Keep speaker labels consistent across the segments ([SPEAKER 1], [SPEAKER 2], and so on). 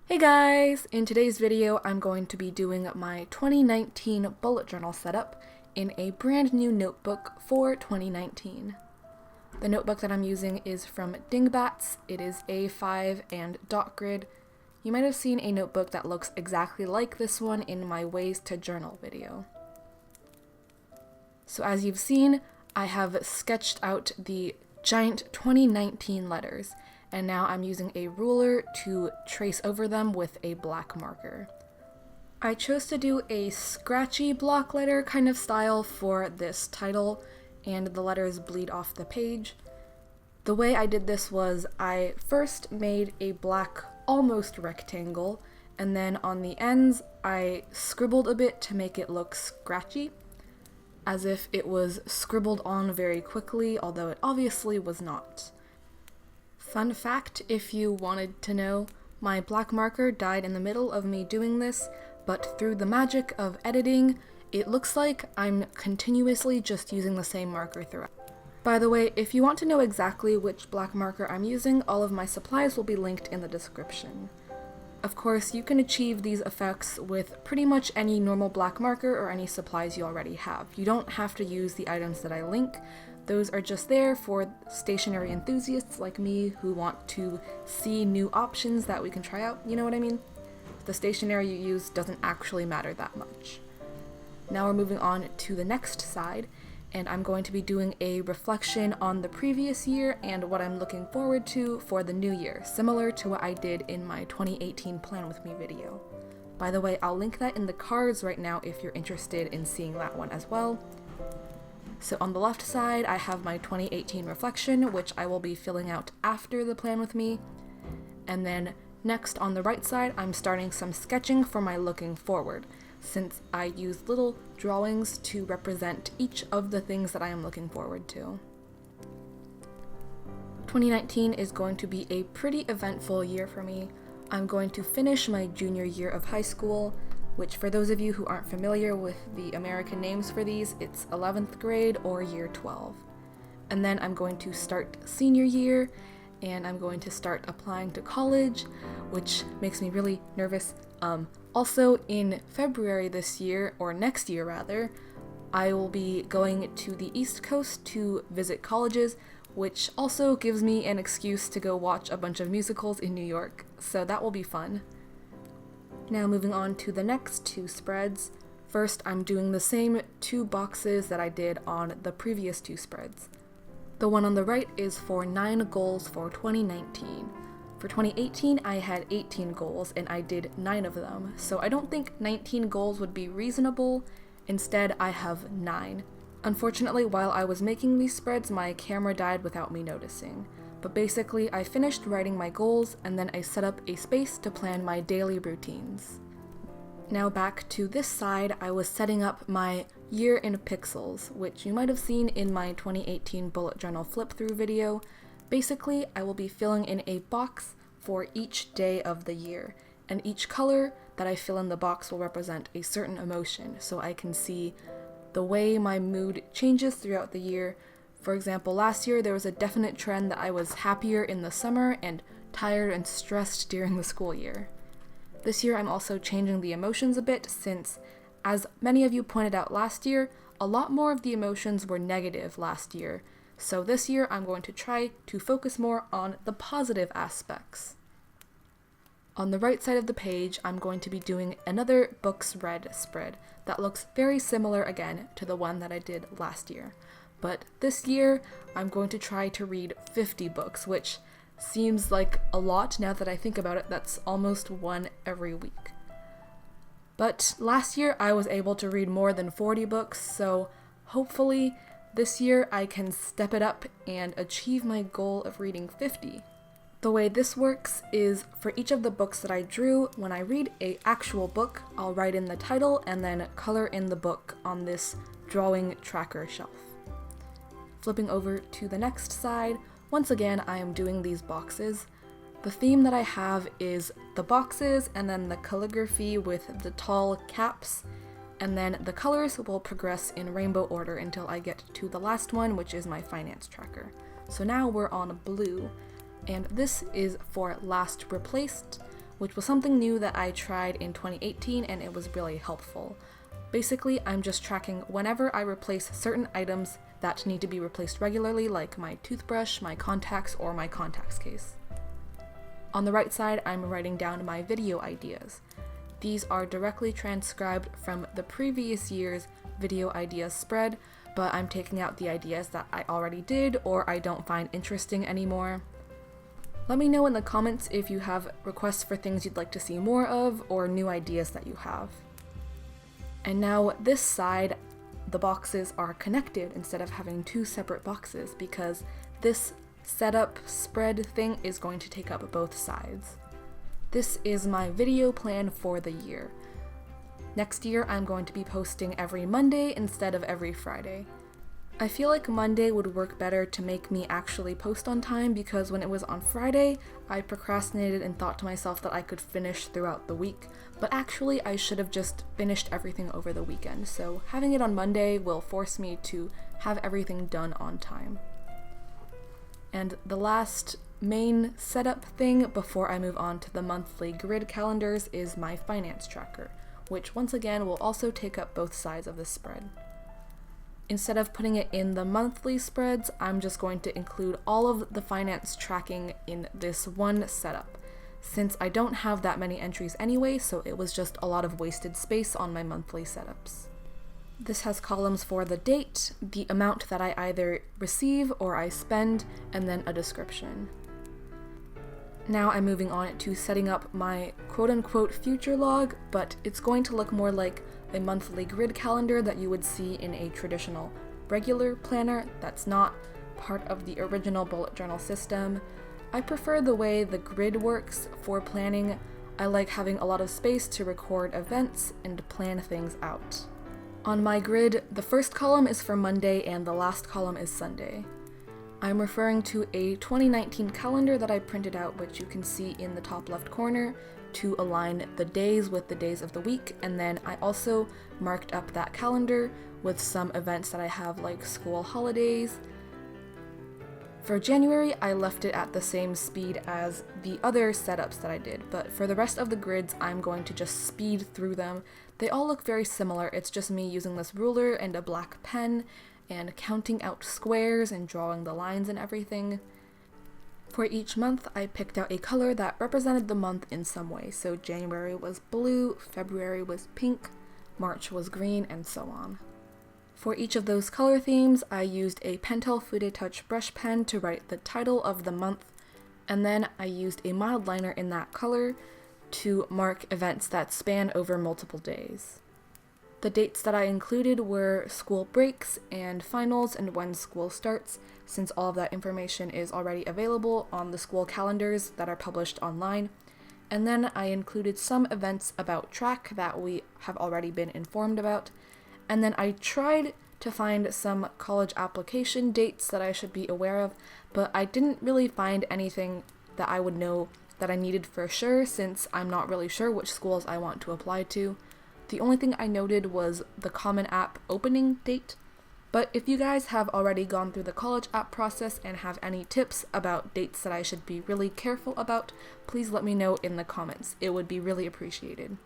[SPEAKER 1] Hey guys! In today's video, I'm going to be doing my 2019 bullet journal setup in a brand new notebook for 2019. The notebook that I'm using is from Dingbats. It is A5 and dot grid. You might have seen a notebook that looks exactly like this one in my Ways to Journal video. So as you've seen, I have sketched out the giant 2019 letters, and now I'm using a ruler to trace over them with a black marker. I chose to do a scratchy block letter kind of style for this title, and the letters bleed off the page. The way I did this was I first made a black almost rectangle, and then on the ends I scribbled a bit to make it look scratchy, as if it was scribbled on very quickly, although it obviously was not. Fun fact, if you wanted to know, my black marker died in the middle of me doing this, but through the magic of editing, it looks like I'm continuously just using the same marker throughout. By the way, if you want to know exactly which black marker I'm using, all of my supplies will be linked in the description. Of course, you can achieve these effects with pretty much any normal black marker or any supplies you already have. You don't have to use the items that I link. Those are just there for stationery enthusiasts like me who want to see new options that we can try out, you know what I mean? The stationery you use doesn't actually matter that much. Now we're moving on to the next side, and I'm going to be doing a reflection on the previous year and what I'm looking forward to for the new year, similar to what I did in my 2018 Plan With Me video. By the way, I'll link that in the cards right now if you're interested in seeing that one as well. So on the left side, I have my 2018 reflection, which I will be filling out after the Plan With Me. And then next on the right side, I'm starting some sketching for my looking forward, since I use little drawings to represent each of the things that I am looking forward to. 2019 is going to be a pretty eventful year for me. I'm going to finish my junior year of high school, which for those of you who aren't familiar with the American names for these, it's 11th grade or year 12. And then I'm going to start senior year, and I'm going to start applying to college, which makes me really nervous. Also, in February this year, or next year rather, I will be going to the East Coast to visit colleges, which also gives me an excuse to go watch a bunch of musicals in New York, so that will be fun. Now moving on to the next two spreads. First, I'm doing the same two boxes that I did on the previous two spreads. The one on the right is for 9 goals for 2019. For 2018, I had 18 goals and I did 9 of them, so I don't think 19 goals would be reasonable. Instead, I have 9. Unfortunately, while I was making these spreads, my camera died without me noticing. But basically, I finished writing my goals and then I set up a space to plan my daily routines. Now back to this side, I was setting up my year in pixels, which you might have seen in my 2018 bullet journal flip through video. Basically, I will be filling in a box for each day of the year, and each color that I fill in the box will represent a certain emotion, so I can see the way my mood changes throughout the year. For example, last year there was a definite trend that I was happier in the summer and tired and stressed during the school year. This year I'm also changing the emotions a bit since, as many of you pointed out last year, a lot more of the emotions were negative last year. So this year I'm going to try to focus more on the positive aspects. On the right side of the page, I'm going to be doing another books read spread that looks very similar again to the one that I did last year. But this year, I'm going to try to read 50 books, which seems like a lot now that I think about it. That's almost one every week. But last year, I was able to read more than 40 books, so hopefully this year I can step it up and achieve my goal of reading 50. The way this works is for each of the books that I drew, when I read an actual book, I'll write in the title and then color in the book on this drawing tracker shelf. Flipping over to the next side, once again I am doing these boxes. The theme that I have is the boxes and then the calligraphy with the tall caps, and then the colors will progress in rainbow order until I get to the last one, which is my finance tracker. So now we're on blue, and this is for last replaced, which was something new that I tried in 2018 and it was really helpful. Basically, I'm just tracking whenever I replace certain items that need to be replaced regularly, like my toothbrush, my contacts, or my contacts case. On the right side, I'm writing down my video ideas. These are directly transcribed from the previous year's video ideas spread, but I'm taking out the ideas that I already did or I don't find interesting anymore. Let me know in the comments if you have requests for things you'd like to see more of or new ideas that you have. And now this side, the boxes are connected instead of having two separate boxes because this setup spread thing is going to take up both sides. This is my video plan for the year. Next year, I'm going to be posting every Monday instead of every Friday. I feel like Monday would work better to make me actually post on time because when it was on Friday, I procrastinated and thought to myself that I could finish throughout the week, but actually I should have just finished everything over the weekend, so having it on Monday will force me to have everything done on time. And the last main setup thing before I move on to the monthly grid calendars is my finance tracker, which once again will also take up both sides of the spread. Instead of putting it in the monthly spreads, I'm just going to include all of the finance tracking in this one setup, since I don't have that many entries anyway, so it was just a lot of wasted space on my monthly setups. This has columns for the date, the amount that I either receive or I spend, and then a description. Now I'm moving on to setting up my quote-unquote future log, but it's going to look more like a monthly grid calendar that you would see in a traditional regular planner that's not part of the original bullet journal system. I prefer the way the grid works for planning. I like having a lot of space to record events and plan things out. On my grid, the first column is for Monday and the last column is Sunday. I'm referring to a 2019 calendar that I printed out, which you can see in the top left corner, to align the days with the days of the week, and then I also marked up that calendar with some events that I have, like school holidays. For January, I left it at the same speed as the other setups that I did, but for the rest of the grids, I'm going to just speed through them. They all look very similar. It's just me using this ruler and a black pen and counting out squares and drawing the lines and everything. For each month, I picked out a color that represented the month in some way. So January was blue, February was pink, March was green, and so on. For each of those color themes, I used a Pentel Feuille Touch brush pen to write the title of the month, and then I used a mild liner in that color to mark events that span over multiple days. The dates that I included were school breaks and finals and when school starts, since all of that information is already available on the school calendars that are published online. And then I included some events about track that we have already been informed about. And then I tried to find some college application dates that I should be aware of, but I didn't really find anything that I would know that I needed for sure, since I'm not really sure which schools I want to apply to. The only thing I noted was the Common App opening date, but if you guys have already gone through the college app process and have any tips about dates that I should be really careful about, please let me know in the comments. It would be really appreciated.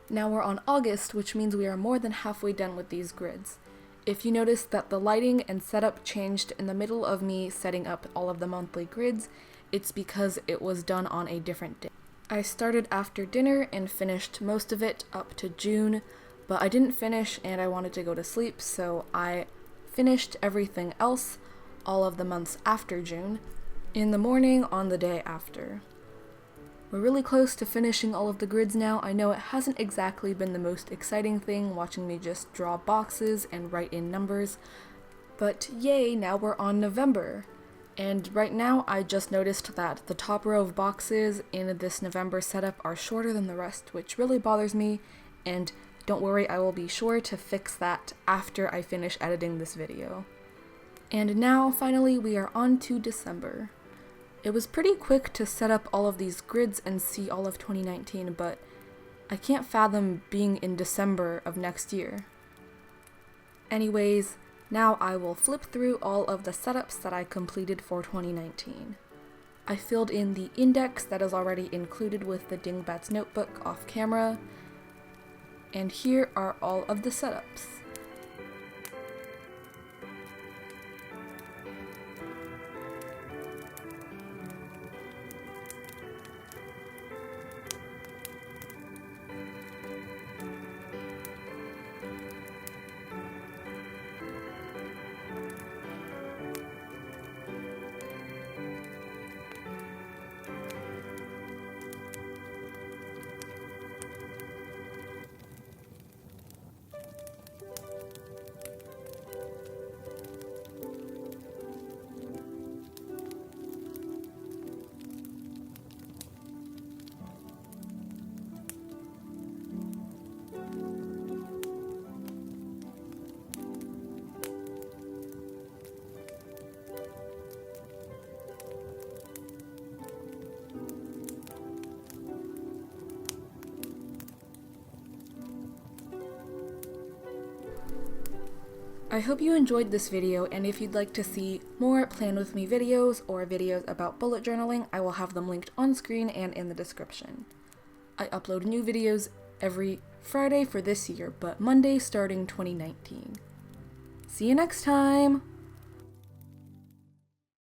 [SPEAKER 1] Now we're on August, which means we are more than halfway done with these grids. If you notice that the lighting and setup changed in the middle of me setting up all of the monthly grids, it's because it was done on a different day. I started after dinner and finished most of it up to June, but I didn't finish and I wanted to go to sleep, so I finished everything else, all of the months after June, in the morning on the day after. We're really close to finishing all of the grids now. I know it hasn't exactly been the most exciting thing watching me just draw boxes and write in numbers, but yay, now we're on November. And right now, I just noticed that the top row of boxes in this November setup are shorter than the rest, which really bothers me, and don't worry, I will be sure to fix that after I finish editing this video. And now, finally, we are on to December. It was pretty quick to set up all of these grids and see all of 2019, but I can't fathom being in December of next year. Anyways, now I will flip through all of the setups that I completed for 2019. I filled in the index that is already included with the Dingbats notebook off camera, and here are all of the setups. I hope you enjoyed this video, and if you'd like to see more Plan With Me videos or videos about bullet journaling, I will have them linked on screen and in the description. I upload new videos every Friday for this year, but Monday starting 2019. See you next time!